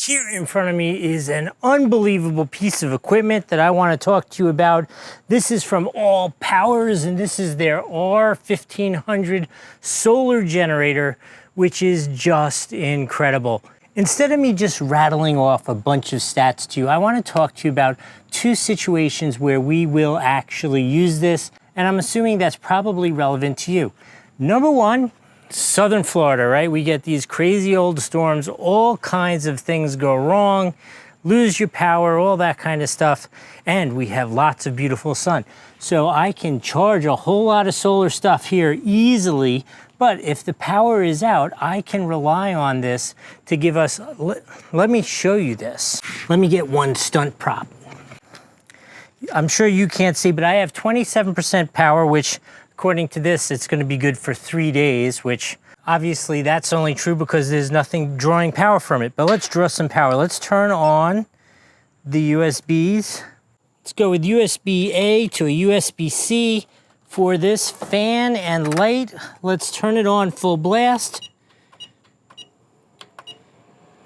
Here in front of me is an unbelievable piece of equipment that I want to talk to you about. This is from ALLPOWERS, and this is their R1500 solar generator, which is just incredible. Instead of me just rattling off a bunch of stats to you, I want to talk to you about two situations where we will actually use this, and I'm assuming that's probably relevant to you. Number one, Southern Florida, right? We get these crazy old storms, all kinds of things go wrong, lose your power, all that kind of stuff, and we have lots of beautiful sun. So I can charge a whole lot of solar stuff here easily, but if the power is out, I can rely on this to give us, let me show you this. Let me get one stunt prop. I'm sure you can't see, but I have 27% power, which according to this, it's going to be good for 3 days, which obviously that's only true because there's nothing drawing power from it. But let's draw some power. Let's turn on the USBs. Let's go with USB-A to a USB-C for this fan and light. Let's turn it on full blast.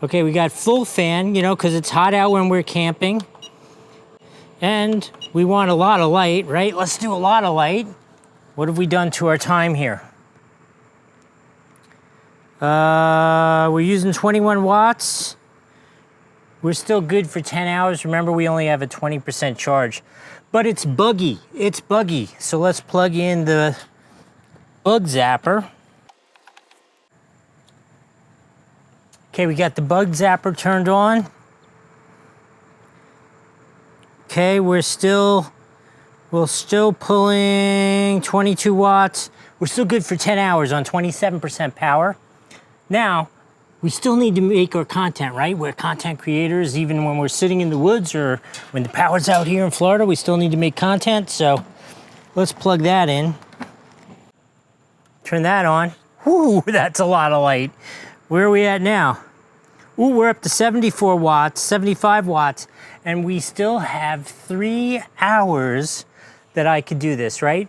Okay, we got full fan, you know, because it's hot out when we're camping. And we want a lot of light, right? Let's do a lot of light. What have we done to our time here? We're using 21 watts. We're still good for 10 hours. Remember, we only have a 20% charge. But it's buggy. It's buggy. So let's plug in the bug zapper. Okay, we got the bug zapper turned on. Okay, we're still pulling 22 watts. We're still good for 10 hours on 27% power. Now, we still need to make our content, right? We're content creators, even when we're sitting in the woods or when the power's out here in Florida, we still need to make content. So let's plug that in. Turn that on. Whoo, that's a lot of light. Where are we at now? Ooh, we're up to 74 watts, 75 watts, and we still have 3 hours that I could do this, right?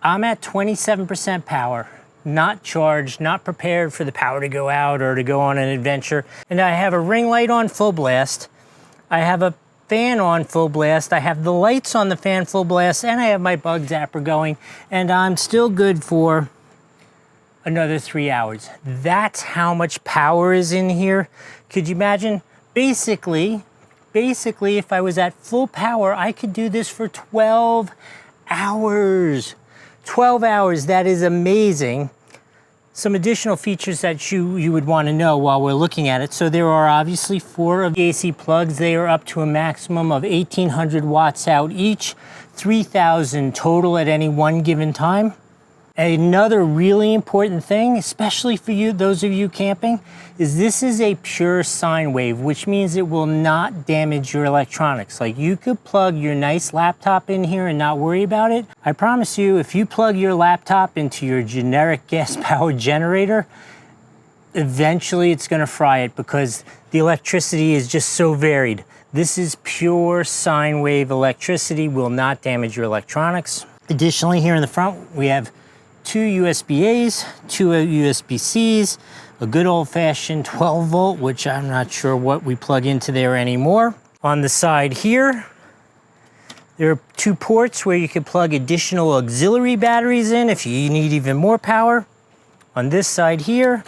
I'm at 27% power, not charged, not prepared for the power to go out or to go on an adventure. And I have a ring light on full blast. I have a fan on full blast. I have the lights on the fan full blast, and I have my bug zapper going, and I'm still good for another 3 hours. That's how much power is in here. Could you imagine? Basically, if I was at full power, I could do this for 12 hours. 12 hours, that is amazing. Some additional features that you would want to know while we're looking at it. So there are obviously 4 of the AC plugs. They are up to a maximum of 1,800 watts out each, 3,000 total at any one given time. Another really important thing, especially for you, those of you camping, is this is a pure sine wave, which means it will not damage your electronics. Like, you could plug your nice laptop in here and not worry about it. I promise you, if you plug your laptop into your generic gas-powered generator, eventually it's going to fry it because the electricity is just so varied. This is pure sine wave electricity, will not damage your electronics. Additionally, here in the front, we have 2 USB-A's, 2 USB-C's, a good old-fashioned 12 volt, which I'm not sure what we plug into there anymore. On the side here, there are 2 ports where you can plug additional auxiliary batteries in if you need even more power. On this side here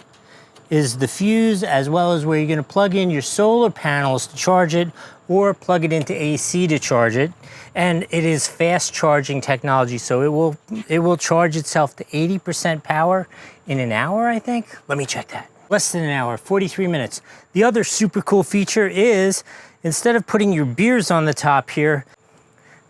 is the fuse, as well as where you're going to plug in your solar panels to charge it or plug it into AC to charge it. And it is fast charging technology, so it will charge itself to 80% power in an hour, I think. Let me check that. Less than an hour, 43 minutes. The other super cool feature is, instead of putting your beers on the top here,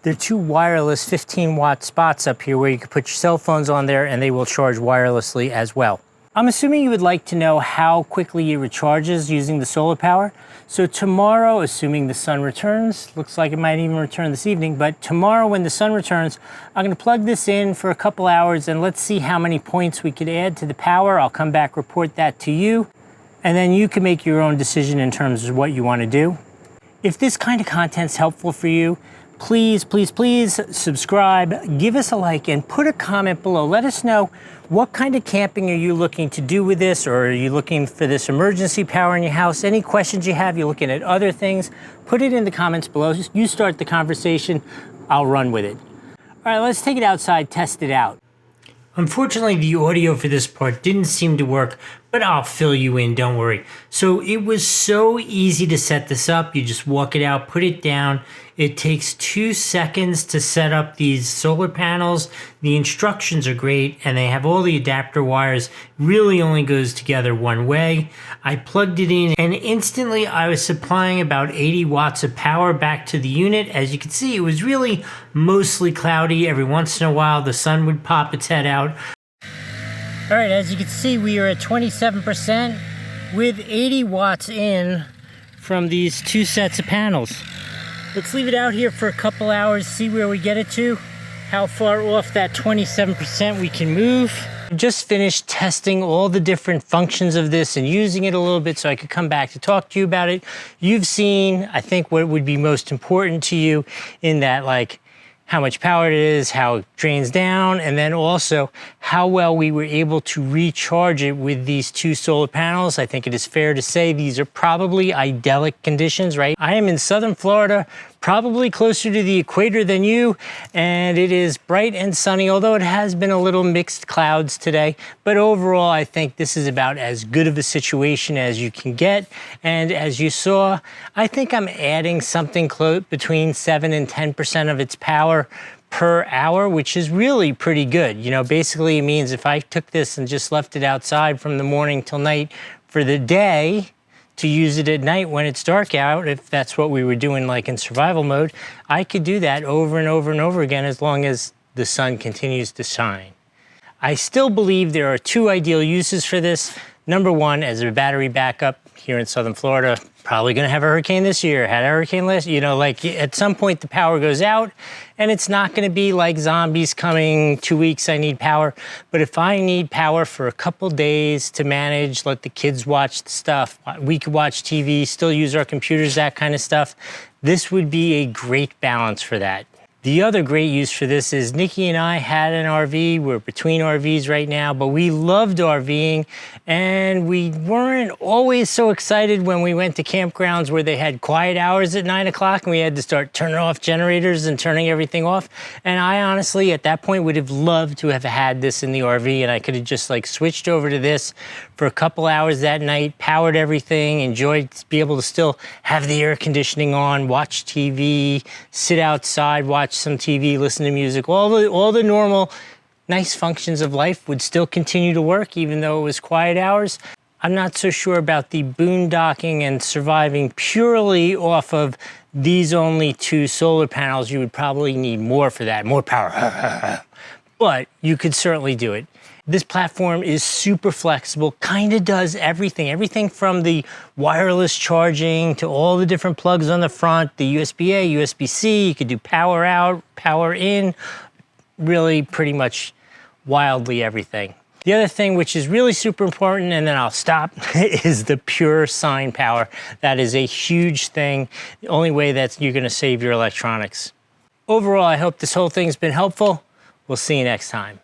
there are 2 wireless 15-watt spots up here where you can put your cell phones on there and they will charge wirelessly as well. I'm assuming you would like to know how quickly it recharges using the solar power. So tomorrow, assuming the sun returns, looks like it might even return this evening, but tomorrow when the sun returns, I'm going to plug this in for a couple hours and let's see how many points we could add to the power. I'll come back, report that to you, and then you can make your own decision in terms of what you want to do. If this kind of content's helpful for you, Please, please, please subscribe, give us a like, and put a comment below. Let us know what kind of camping are you looking to do with this, or are you looking for this emergency power in your house? Any questions you have, you're looking at other things, put it in the comments below. You start the conversation, I'll run with it. All right, let's take it outside, test it out. Unfortunately, the audio for this part didn't seem to work, but I'll fill you in, don't worry. So it was so easy to set this up. You just walk it out, put it down. It takes 2 seconds to set up these solar panels. The instructions are great, and they have all the adapter wires. Really only goes together one way. I plugged it in, and instantly I was supplying about 80 watts of power back to the unit. As you can see, it was really mostly cloudy. Every once in a while, the sun would pop its head out. All right, as you can see, we are at 27% with 80 watts in from these 2 sets of panels. Let's leave it out here for a couple hours, see where we get it to, how far off that 27% we can move. I just finished testing all the different functions of this and using it a little bit so I could come back to talk to you about it. You've seen, I think, what would be most important to you in that, like, how much power it is, how it drains down, and then also how well we were able to recharge it with these 2 solar panels. I think it is fair to say these are probably idyllic conditions, right? I am in southern Florida, probably closer to the equator than you, and it is bright and sunny, although it has been a little mixed clouds today. But overall, I think this is about as good of a situation as you can get. And as you saw, I think I'm adding something close between 7 and 10% of its power per hour, which is really pretty good. You know, basically it means if I took this and just left it outside from the morning till night for the day, to use it at night when it's dark out, if that's what we were doing like in survival mode, I could do that over and over and over again as long as the sun continues to shine. I still believe there are 2 ideal uses for this. Number 1, as a battery backup here in southern Florida. Probably gonna have a hurricane this year, had a hurricane last, you know, like at some point the power goes out and it's not gonna be like zombies coming, 2 weeks I need power. But if I need power for a couple days to manage, let the kids watch the stuff, we could watch TV, still use our computers, that kind of stuff, this would be a great balance for that. The other great use for this is Nikki and I had an RV. We're between RVs right now, but we loved RVing, and we weren't always so excited when we went to campgrounds where they had quiet hours at 9 o'clock and we had to start turning off generators and turning everything off. And I honestly, at that point, would have loved to have had this in the RV, and I could have just like switched over to this for a couple hours that night, powered everything, enjoyed, be able to still have the air conditioning on, watch TV, sit outside, watch some TV, listen to music, all the normal nice functions of life would still continue to work even though it was quiet hours. I'm not so sure about the boondocking and surviving purely off of these only 2 solar panels. You would probably need more for that, more power. But you could certainly do it. This platform is super flexible, kind of does everything from the wireless charging to all the different plugs on the front, the USB-A, USB-C, you could do power out, power in, really pretty much wildly everything. The other thing which is really super important, and then I'll stop, is the pure sine power. That is a huge thing, the only way that you're gonna save your electronics. Overall, I hope this whole thing's been helpful. We'll see you next time.